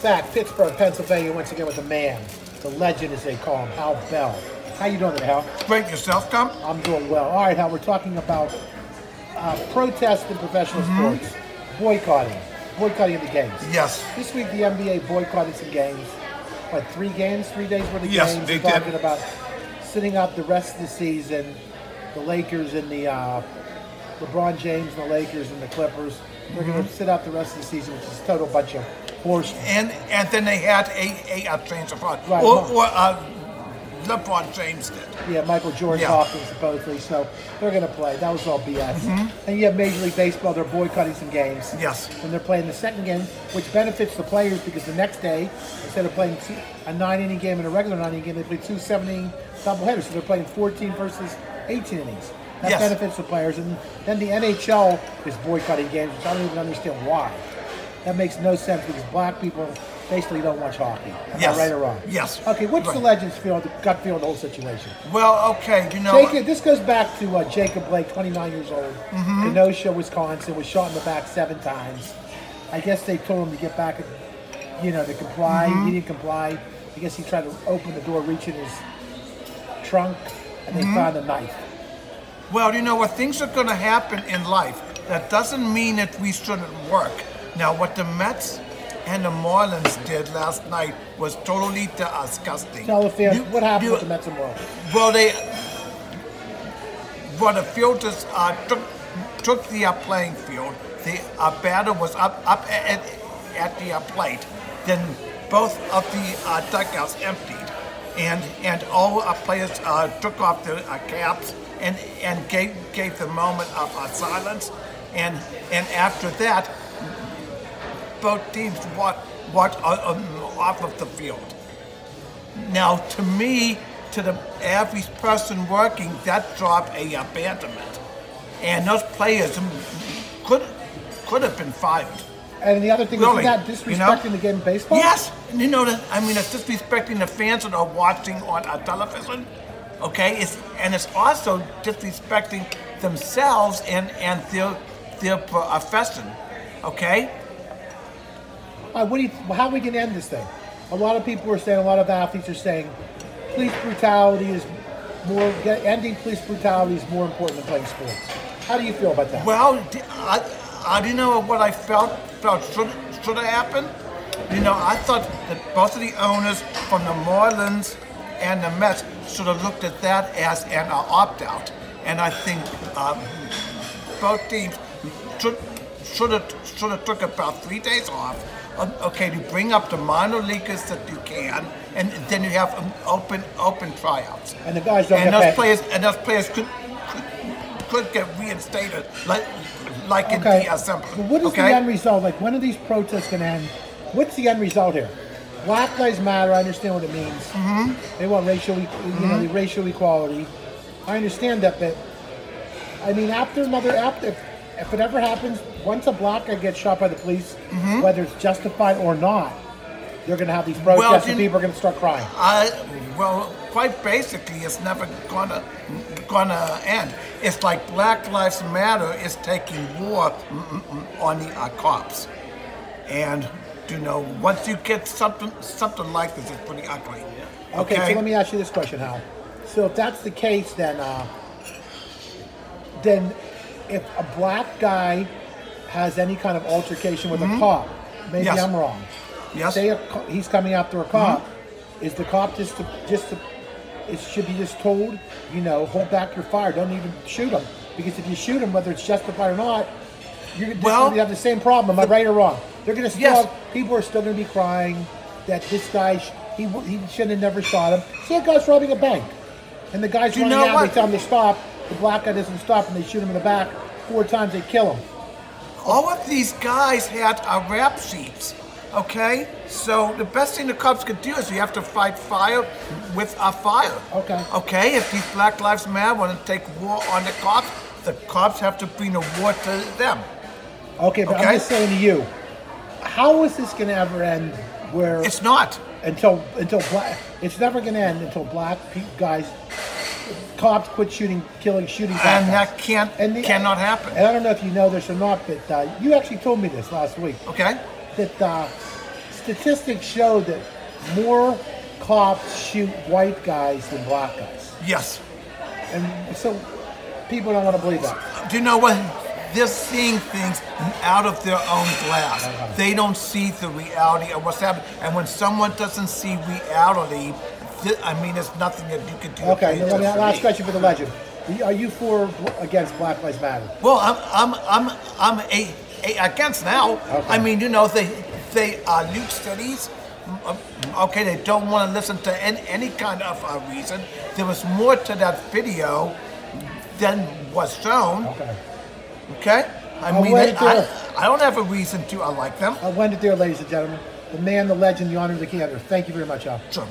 Back, Pittsburgh, Pennsylvania, once again with the man, the legend as they call him, Hal Bell. How you doing today, Hal? Great, yourself, Tom? I'm doing well. All right, Hal, we're talking about protest in professional sports, boycotting of the games. Yes. This week the NBA boycotted some games. What, 3 games, 3 days worth of Yes, games? they We're talking did. about sitting out the rest of the season. The Lakers and the LeBron James and the Lakers and the Clippers. They're going to sit out the rest of the season, which is a total bunch of horse. And then they had a change of heart. Right. Or LeBron James did. Yeah, Michael Jordan talking supposedly, so they're going to play. That was all BS. And you have Major League Baseball, they're boycotting some games. Yes. And they're playing the second game, which benefits the players because the next day, instead of playing a 9-inning game and a regular 9-inning game, they play 2 7-inning doubleheaders. So they're playing 14 versus 18 innings. That benefits the players. And then the NHL is boycotting games, which I don't even understand why. That makes no sense because black people basically don't watch hockey. Am I right or wrong? Yes. Okay, what's the legends feel, the gut feel of the whole situation? Well, okay, you know. This goes back to Jacob Blake, 29 years old, Kenosha, Wisconsin, was shot in the back 7 times. I guess they told him to get back, to comply. He didn't comply. I guess he tried to open the door, reach in his trunk, and they found a knife. Well, you know what? Things are going to happen in life. That doesn't mean that we shouldn't work. Now, what the Mets and the Marlins did last night was totally disgusting. Tell the fans what happened with the Mets and Marlins. Well, the fielders took the playing field. The batter was up at the plate. Then both of the dugouts emptied, and all players took off their caps and gave the moment of silence. And after that, both teams walked off of the field. Now, to me, to the average person working, that dropped a abandonment, and those players could have been fired. And the other thing Really, is that disrespecting the game of baseball? Yes, it's disrespecting the fans that are watching on television. Okay, it's also disrespecting themselves and their profession. Okay. How are we going to end this thing? A lot of people are saying, a lot of athletes are saying, ending police brutality is more important than playing sports. How do you feel about that? Well, I do know what I felt should have happened. I thought that both of the owners from the Marlins and the Mets should have looked at that as an opt-out. And I think both teams should have took about 3 days off. Okay, to bring up the minor leaguers that you can, and then you have open tryouts. And the guys don't get paid. Those players could get reinstated, like in the assembly. But what is the end result? Like, when are these protests going to end? What's the end result here? Black Lives Matter. I understand what it means. They want racial equality. I understand that, but I mean, if it ever happens, once a black guy gets shot by the police, whether it's justified or not, they're going to have these protests and people are going to start crying. Quite basically, it's never gonna end. It's like Black Lives Matter is taking war on the cops, and once you get something like this, it's pretty ugly. Okay, so let me ask you this question, Hal. So if that's the case, then if a black guy has any kind of altercation with a cop, maybe I'm wrong. Yes. Say he's coming after a cop. Is the cop should be just told, hold back your fire, don't even shoot him, because if you shoot him, whether it's justified or not, you're going to have the same problem. Am I right or wrong? They're going to still. People are still going to be crying that this guy he shouldn't have never shot him. See, a guy's robbing a bank, and the guy's running out. They tell him to stop. The black guy doesn't stop, and they shoot him in the back 4 times. They kill him. All of these guys had rap sheets. Okay, so the best thing the cops could do is you have to fight fire with a fire. Okay, if these Black Lives Matter want to take war on the cops have to bring the war to them. Okay, but I'm just saying to you, how is this going to ever end? Where it's not until black. It's never going to end until black cops quit shooting black guys. And that cannot happen. And I don't know if you know this or not, but you actually told me this last week. Okay. That statistics show that more cops shoot white guys than black guys. Yes. And so people don't want to believe that. Do you know what? They're seeing things out of their own glass. They don't see the reality of what's happening. And when someone doesn't see reality, I mean, there's nothing that you can do. Okay, last question for the legend. Are you for or against Black Lives Matter? Well, I'm against now. Okay. I mean, you know, they loot cities. Okay, they don't want to listen to any kind of reason. There was more to that video than was shown. Okay? I mean, I don't have a reason to like them. I'll end it there, ladies and gentlemen. The man, the legend, the honor, the candor. Thank you very much, Al. Sure.